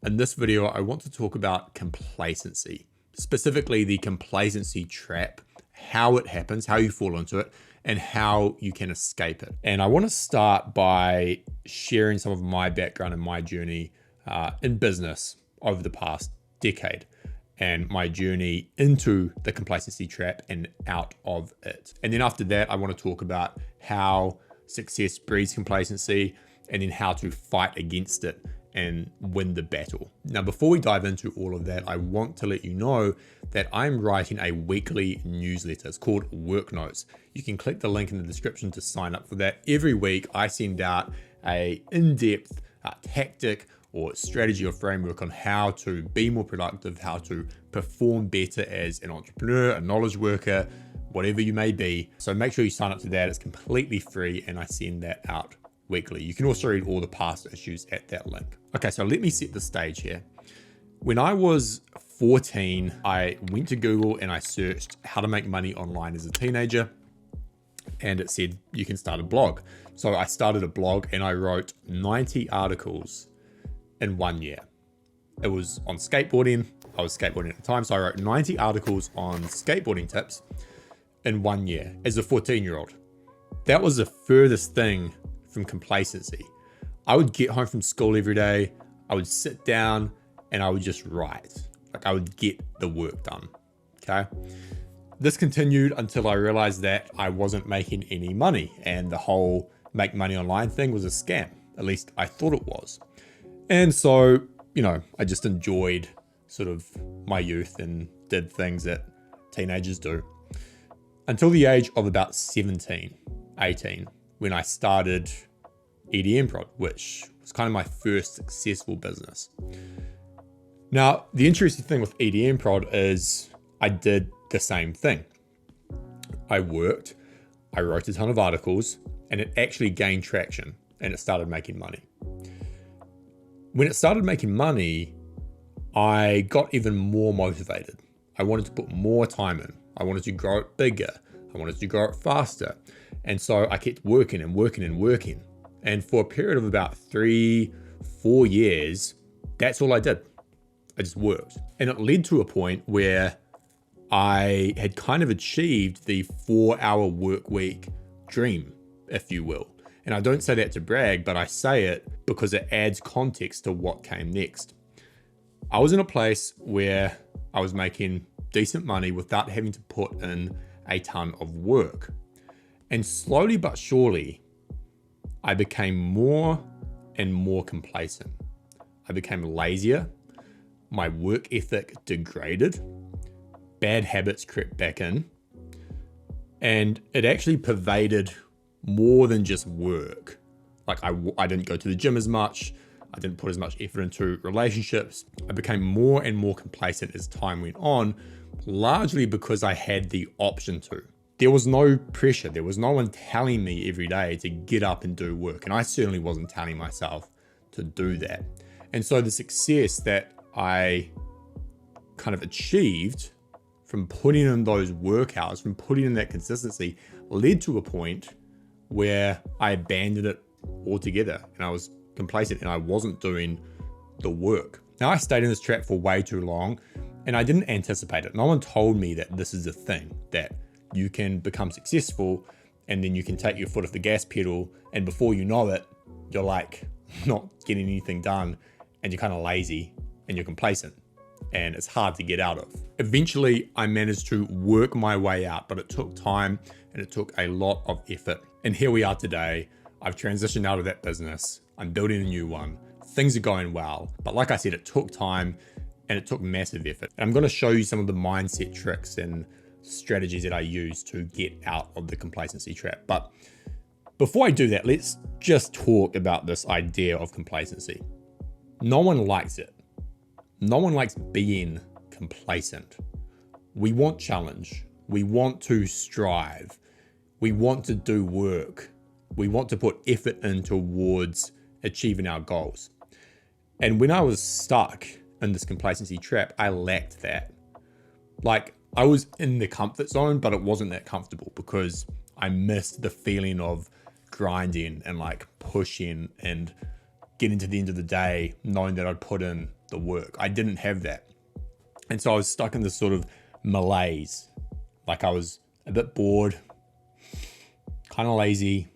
In this video, I want to talk about complacency, specifically the complacency trap, how it happens, how you fall into it, and how you can escape it. And I want to start by sharing some of my background and my journey in business over the past decade and my journey into the complacency trap and out of it. And then after that, I want to talk about how success breeds complacency and then how to fight against it and win the battle. Now, before we dive into all of that, I want to let you know that I'm writing a weekly newsletter. It's called Work Notes. You can click the link in the description to sign up for that. Every week, I send out a in-depth tactic or strategy or framework on how to be more productive, how to perform better as an entrepreneur, a knowledge worker, whatever you may be. So make sure you sign up to that. It's completely free and I send that out weekly. You can also read all the past issues at that link. Okay, so let me set the stage here. When I was 14, I went to Google and I searched how to make money online as a teenager. And it said, you can start a blog. So I started a blog and I wrote 90 articles in 1 year. It was on skateboarding. I was skateboarding at the time. So I wrote 90 articles on skateboarding tips in 1 year as a 14-year-old. That was the furthest thing from complacency. I would get home from school every day. I would sit down and I would just write. Like I would get the work done. Okay. This continued until I realized that I wasn't making any money and the whole make money online thing was a scam. At least I thought it was. And so, I just enjoyed sort of my youth and did things that teenagers do until the age of about 17, 18, when I started EDM Prod, which was kind of my first successful business. Now, the interesting thing with EDM Prod is I did the same thing. I worked, I wrote a ton of articles, and it actually gained traction and it started making money. When it started making money, I got even more motivated. I wanted to put more time in. I wanted to grow it bigger. I wanted to grow it faster. And so I kept working and working and working. And for a period of about 3-4 years, that's all I did. I just worked. And it led to a point where I had kind of achieved the 4-hour work week dream, if you will. And I don't say that to brag, but I say it because it adds context to what came next. I was in a place where I was making decent money without having to put in a ton of work. And slowly but surely, I became more and more complacent. I became lazier. My work ethic degraded. Bad habits crept back in. And it actually pervaded more than just work. Like I didn't go to the gym as much. I didn't put as much effort into relationships. I became more and more complacent as time went on, largely because I had the option to. There was no pressure. There was no one telling me every day to get up and do work. And I certainly wasn't telling myself to do that. And so the success that I kind of achieved from putting in those work hours, from putting in that consistency, led to a point where I abandoned it altogether and I was complacent and I wasn't doing the work. Now I stayed in this trap for way too long and I didn't anticipate it. No one told me that this is a thing, that you can become successful and then you can take your foot off the gas pedal and before you know it, you're like not getting anything done and you're kind of lazy and you're complacent and it's hard to get out of. Eventually I managed to work my way out, but it took time and it took a lot of effort. And here we are today. I've transitioned out of that business. I'm building a new one. Things are going well. But like I said, it took time and it took massive effort. And I'm going to show you some of the mindset tricks and strategies that I use to get out of the complacency trap. But before I do that, let's just talk about this idea of complacency. No one likes it. No one likes being complacent. We want challenge. We want to strive. We want to do work. We want to put effort in towards achieving our goals. And when I was stuck in this complacency trap, I lacked that. Like I was in the comfort zone, but it wasn't that comfortable because I missed the feeling of grinding and like pushing and getting to the end of the day knowing that I'd put in the work. I didn't have that. And so I was stuck in this sort of malaise. Like I was a bit bored, kind of lazy,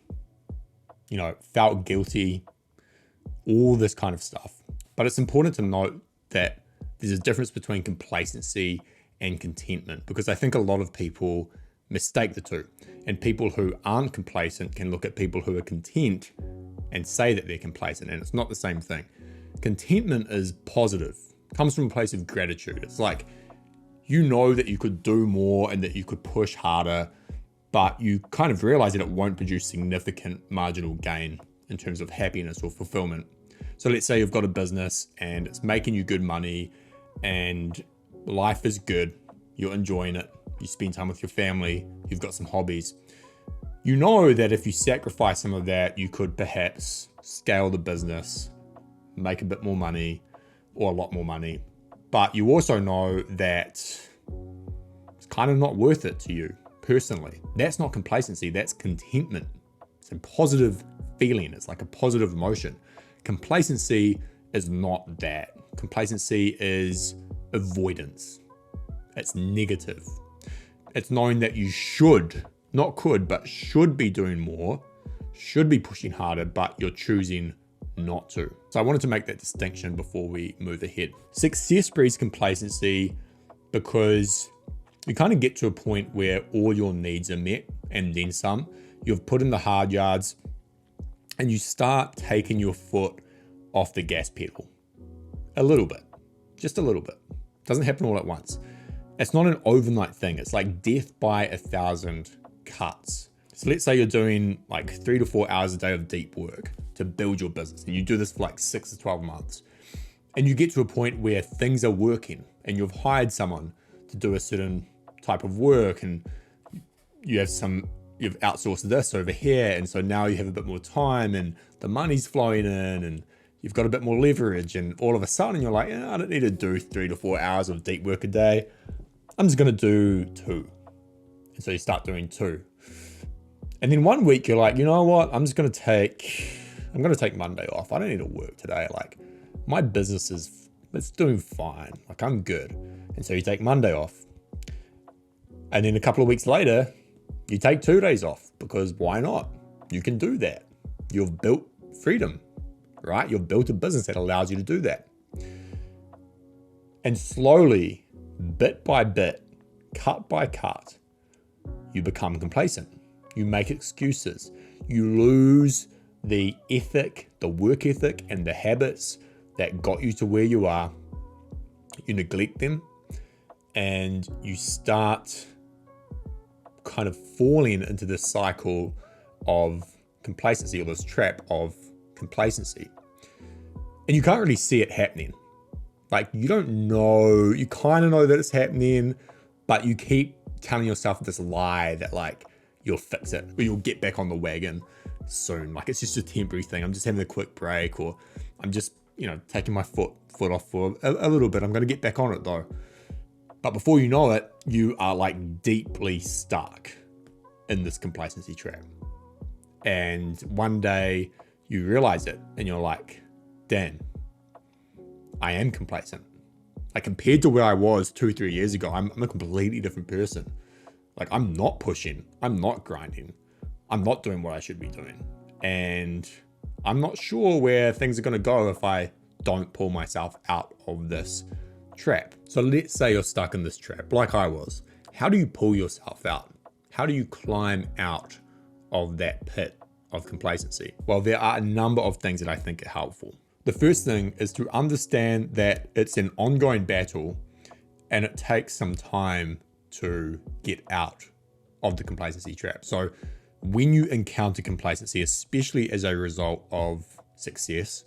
felt guilty, all this kind of stuff. But it's important to note that there's a difference between complacency and contentment, because I think a lot of people mistake the two. And people who aren't complacent can look at people who are content and say that they're complacent, and it's not the same thing. Contentment is positive, comes from a place of gratitude. It's like, that you could do more and that you could push harder, but you kind of realize that it won't produce significant marginal gain in terms of happiness or fulfillment. So let's say you've got a business and it's making you good money and life is good, you're enjoying it, you spend time with your family, you've got some hobbies. You know that if you sacrifice some of that, you could perhaps scale the business, make a bit more money or a lot more money. But you also know that it's kind of not worth it to you personally. That's not complacency, that's contentment. It's a positive feeling, it's like a positive emotion. Complacency is not that. Complacency is avoidance. It's negative. It's knowing that you should, not could, but should be doing more, should be pushing harder, but you're choosing not to. So I wanted to make that distinction before we move ahead. Success breeds complacency because you kind of get to a point where all your needs are met and then some. You've put in the hard yards and you start taking your foot off the gas pedal. A little bit, just a little bit. Doesn't happen all at once. It's not an overnight thing. It's like death by 1,000 cuts. So let's say you're doing like 3 to 4 hours a day of deep work to build your business. And you do this for like 6 to 12 months. And you get to a point where things are working and you've hired someone to do a certain type of work and you've outsourced this over here. And so now you have a bit more time and the money's flowing in and you've got a bit more leverage. And all of a sudden you're like, I don't need to do 3 to 4 hours of deep work a day. I'm just going to do 2. And so you start doing 2. And then one week you're like, you know what? I'm going to take Monday off. I don't need to work today. Like my business it's doing fine. Like I'm good. And so you take Monday off. And then a couple of weeks later, you take 2 days off because why not? You can do that. You've built freedom, right? You've built a business that allows you to do that. And slowly, bit by bit, cut by cut, you become complacent. You make excuses. You lose the ethic, the work ethic, and the habits that got you to where you are. You neglect them and you start kind of falling into this cycle of complacency or this trap of complacency. And you can't really see it happening. Like you don't know, you kind of know that it's happening, but you keep telling yourself this lie that like you'll fix it or you'll get back on the wagon soon. Like it's just a temporary thing. I'm just having a quick break or I'm just, taking my foot off for a little bit. I'm going to get back on it though. But before you know it, you are like deeply stuck in this complacency trap. And one day you realize it and you're like, damn, I am complacent. Like compared to where I was 2-3 years ago, I'm a completely different person. Like I'm not pushing, I'm not grinding, I'm not doing what I should be doing. And I'm not sure where things are going to go if I don't pull myself out of this trap. So let's say you're stuck in this trap like I was. How do you pull yourself out? How do you climb out of that pit of complacency? Well, there are a number of things that I think are helpful. The first thing is to understand that it's an ongoing battle and it takes some time to get out of the complacency trap. So when you encounter complacency, especially as a result of success,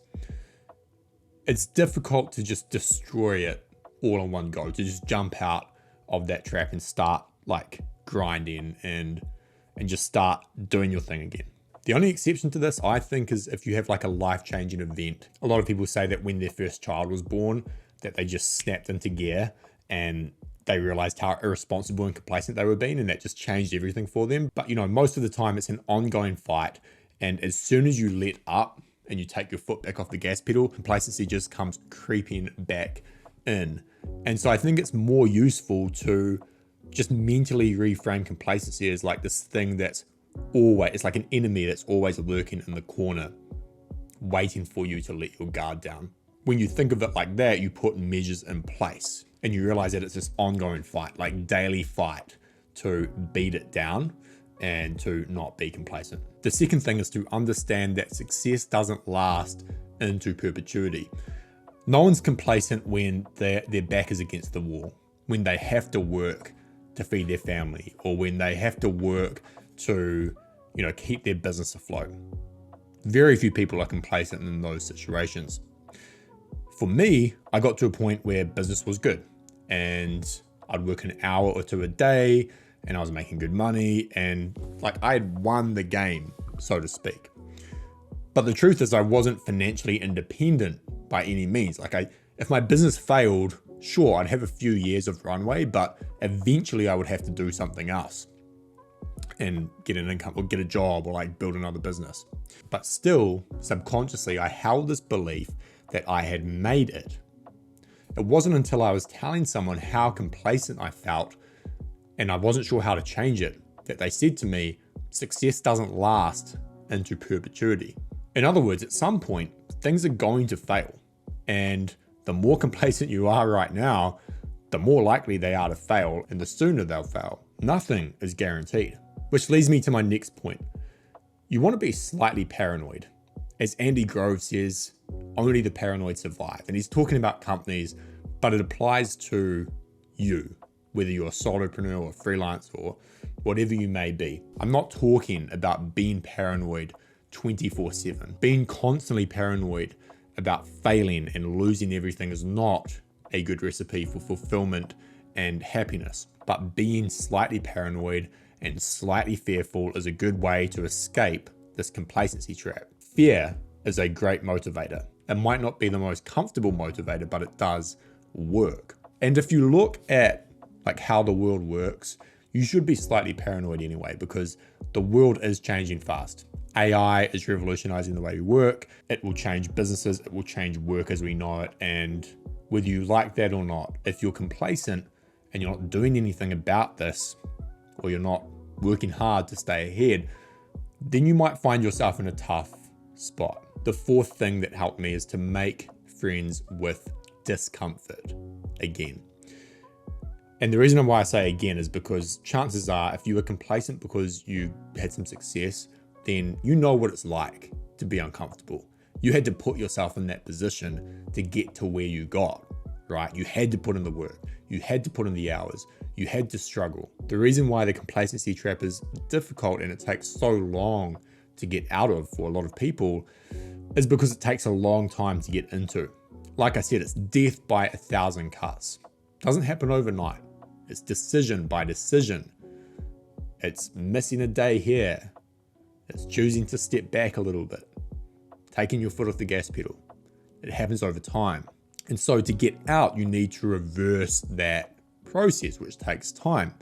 it's difficult to just destroy it all in one go, to just jump out of that trap and start like grinding and just start doing your thing again. The only exception to this, I think, is if you have like a life-changing event. A lot of people say that when their first child was born, that they just snapped into gear and they realized how irresponsible and complacent they were being, and that just changed everything for them. But most of the time it's an ongoing fight. And as soon as you let up and you take your foot back off the gas pedal, complacency just comes creeping back in. And so I think it's more useful to just mentally reframe complacency as like this thing that's always, it's like an enemy that's always lurking in the corner, waiting for you to let your guard down. When you think of it like that, you put measures in place and you realize that it's this ongoing fight, like daily fight to beat it down and to not be complacent. The second thing is to understand that success doesn't last into perpetuity. No one's complacent when their back is against the wall, when they have to work to feed their family, or when they have to work to, keep their business afloat. Very few people are complacent in those situations. For me, I got to a point where business was good and I'd work an hour or two a day and I was making good money and I had won the game, so to speak. But the truth is I wasn't financially independent by any means. If my business failed, sure, I'd have a few years of runway, but eventually I would have to do something else and get an income or get a job or build another business. But still, subconsciously, I held this belief that I had made it. It wasn't until I was telling someone how complacent I felt and I wasn't sure how to change it that they said to me, success doesn't last into perpetuity. In other words, at some point, things are going to fail. And the more complacent you are right now, the more likely they are to fail and the sooner they'll fail. Nothing is guaranteed. Which leads me to my next point. You want to be slightly paranoid. As Andy Grove says, only the paranoid survive. And he's talking about companies, but it applies to you, whether you're a solopreneur or freelance or whatever you may be. I'm not talking about being paranoid 24/7. Being constantly paranoid about failing and losing everything is not a good recipe for fulfillment and happiness. But being slightly paranoid and slightly fearful is a good way to escape this complacency trap. Fear is a great motivator. It might not be the most comfortable motivator, but it does work. And if you look at how the world works, you should be slightly paranoid anyway, because the world is changing fast. AI is revolutionizing the way we work. It will change businesses. It will change work as we know it. And whether you like that or not, if you're complacent and you're not doing anything about this, or you're not working hard to stay ahead, then you might find yourself in a tough spot. The fourth thing that helped me is to make friends with discomfort again. And the reason why I say again is because chances are if you were complacent because you had some success, then you know what it's like to be uncomfortable. You had to put yourself in that position to get to where you got, right? You had to put in the work. You had to put in the hours. You had to struggle. The reason why the complacency trap is difficult and it takes so long to get out of for a lot of people is because it takes a long time to get into. Like I said, it's death by 1,000 cuts. It doesn't happen overnight. It's decision by decision. It's missing a day here. It's choosing to step back a little bit, taking your foot off the gas pedal. It happens over time. And so to get out, you need to reverse that process, which takes time.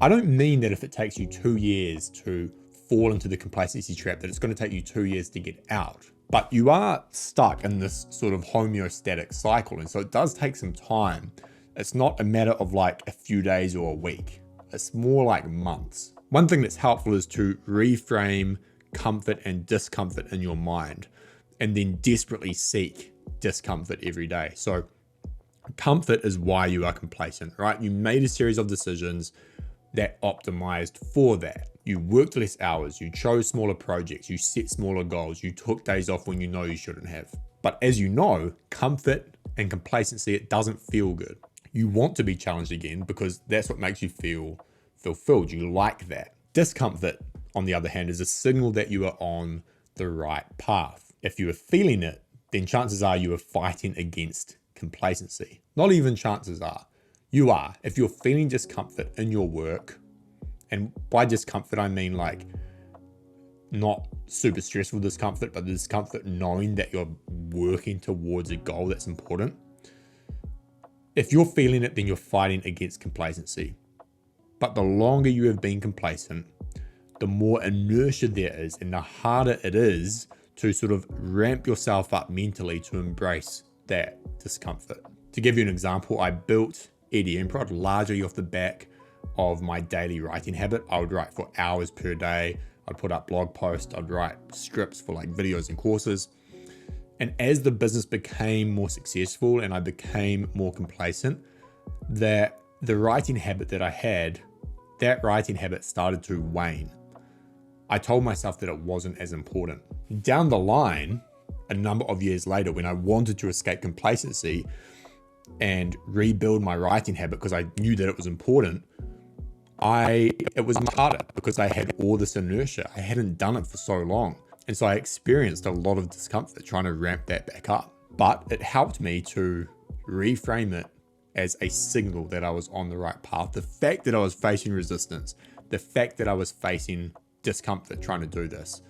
I don't mean that if it takes you 2 years to fall into the complacency trap, that it's going to take you 2 years to get out. But you are stuck in this sort of homeostatic cycle. And so it does take some time. It's not a matter of a few days or a week. It's more like months. One thing that's helpful is to reframe comfort and discomfort in your mind and then desperately seek discomfort every day. So comfort is why you are complacent, right? You made a series of decisions that optimized for that. You worked less hours, you chose smaller projects, you set smaller goals, you took days off when you know you shouldn't have. But as you know, comfort and complacency, it doesn't feel good. You want to be challenged again because that's what makes you feel fulfilled. You like that. Discomfort, on the other hand, is a signal that you are on the right path. If you are feeling it, then chances are you are fighting against complacency. Not even chances are. You are. If you're feeling discomfort in your work, and by discomfort, I mean not super stressful discomfort, but the discomfort knowing that you're working towards a goal that's important. If you're feeling it, then you're fighting against complacency. But the longer you have been complacent, the more inertia there is and the harder it is to sort of ramp yourself up mentally to embrace that discomfort. To give you an example, I built EDM Prod largely off the back of my daily writing habit. I would write for hours per day. I'd put up blog posts. I'd write scripts for like videos and courses. And as the business became more successful and I became more complacent, the writing habit that I had, that writing habit started to wane. I told myself that it wasn't as important. Down the line, a number of years later, when I wanted to escape complacency and rebuild my writing habit because I knew that it was important, it was harder because I had all this inertia. I hadn't done it for so long. And so I experienced a lot of discomfort trying to ramp that back up. But it helped me to reframe it as a signal that I was on the right path. The fact that I was facing resistance, the fact that I was facing discomfort trying to do this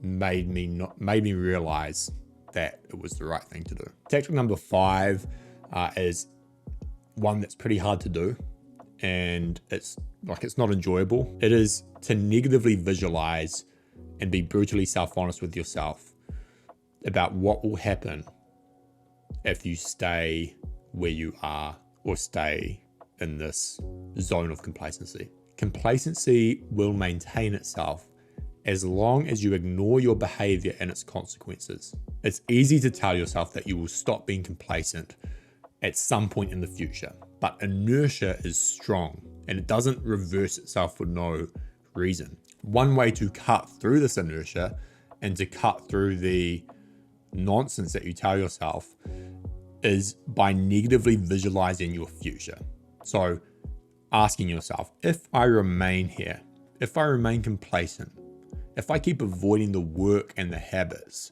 made me realize that it was the right thing to do. Tactic number 5 is one that's pretty hard to do, and it's not enjoyable. It is to negatively visualize and be brutally self-honest with yourself about what will happen if you stay where you are or stay in this zone of complacency. Complacency will maintain itself as long as you ignore your behavior and its consequences. It's easy to tell yourself that you will stop being complacent at some point in the future, but inertia is strong and it doesn't reverse itself for no reason. One way to cut through this inertia and to cut through the nonsense that you tell yourself is by negatively visualizing your future. So asking yourself, if I remain here, if I remain complacent, if I keep avoiding the work and the habits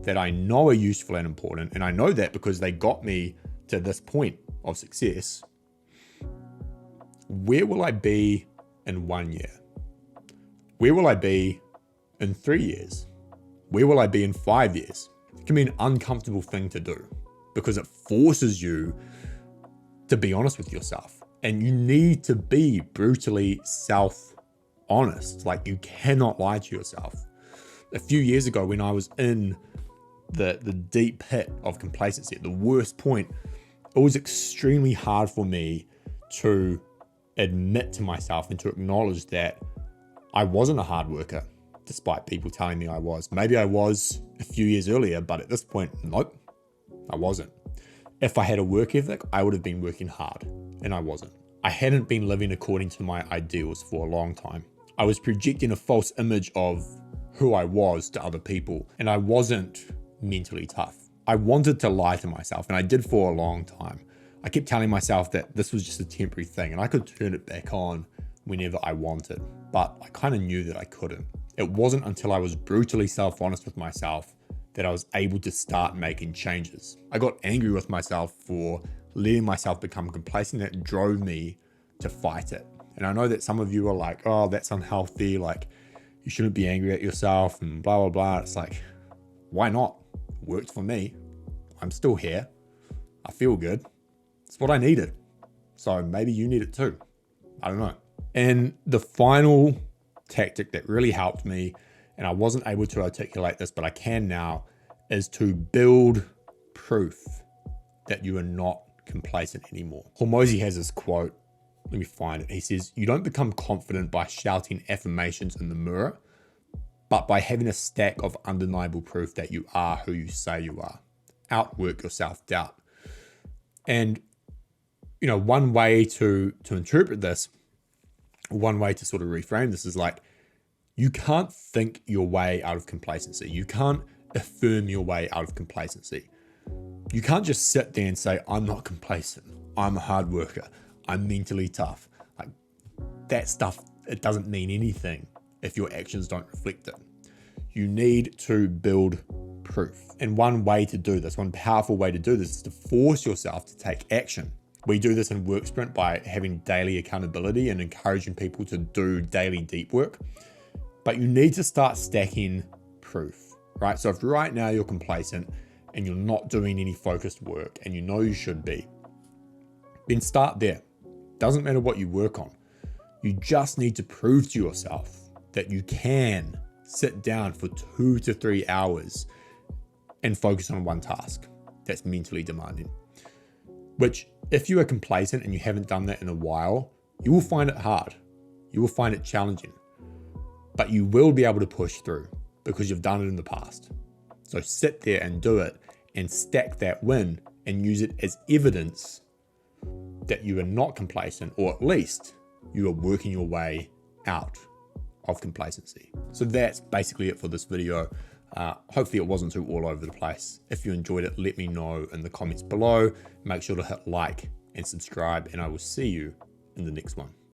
that I know are useful and important, and I know that because they got me to this point of success, where will I be in 1 year? Where will I be in 3 years? Where will I be in 5 years? It can be an uncomfortable thing to do because it forces you to be honest with yourself. And you need to be brutally self-honest. Like, you cannot lie to yourself. A few years ago, when I was in the deep pit of complacency, at the worst point, it was extremely hard for me to admit to myself and to acknowledge that I wasn't a hard worker, despite people telling me I was. Maybe I was a few years earlier, but at this point, nope, I wasn't. If I had a work ethic, I would have been working hard, and I wasn't. I hadn't been living according to my ideals for a long time. I was projecting a false image of who I was to other people, and I wasn't mentally tough. I wanted to lie to myself, and I did for a long time. I kept telling myself that this was just a temporary thing, and I could turn it back on whenever I wanted, but I kind of knew that I couldn't. It wasn't until I was brutally self-honest with myself that I was able to start making changes. I got angry with myself for letting myself become complacent. That drove me to fight it. And I know that some of you are like, oh, that's unhealthy. Like, you shouldn't be angry at yourself and blah, blah, blah. It's like, why not? It worked for me. I'm still here. I feel good. It's what I needed. So maybe you need it too. I don't know. And the final tactic that really helped me, and I wasn't able to articulate this, but I can now, is to build proof that you are not complacent anymore. Hormozy has this quote. Let me find it. He says, "You don't become confident by shouting affirmations in the mirror, but by having a stack of undeniable proof that you are who you say you are. Outwork your self-doubt." And, you know, one way to interpret this, one way to sort of reframe this is like, you can't think your way out of complacency. You can't affirm your way out of complacency. You can't just sit there and say, I'm not complacent. I'm a hard worker. I'm mentally tough. Like, that stuff, it doesn't mean anything if your actions don't reflect it. You need to build proof. And one way to do this, one powerful way to do this, is to force yourself to take action. We do this in Work Sprint by having daily accountability and encouraging people to do daily deep work. But you need to start stacking proof, right? So if right now you're complacent and you're not doing any focused work and you know you should be, then start there. Doesn't matter what you work on. You just need to prove to yourself that you can sit down for 2 to 3 hours and focus on one task that's mentally demanding. Which, if you are complacent and you haven't done that in a while, you will find it hard. You will find it challenging. But you will be able to push through because you've done it in the past. So sit there and do it and stack that win and use it as evidence that you are not complacent, or at least you are working your way out of complacency. So that's basically it for this video. Hopefully it wasn't too all over the place. If you enjoyed it, let me know in the comments below. Make sure to hit like and subscribe, and I will see you in the next one.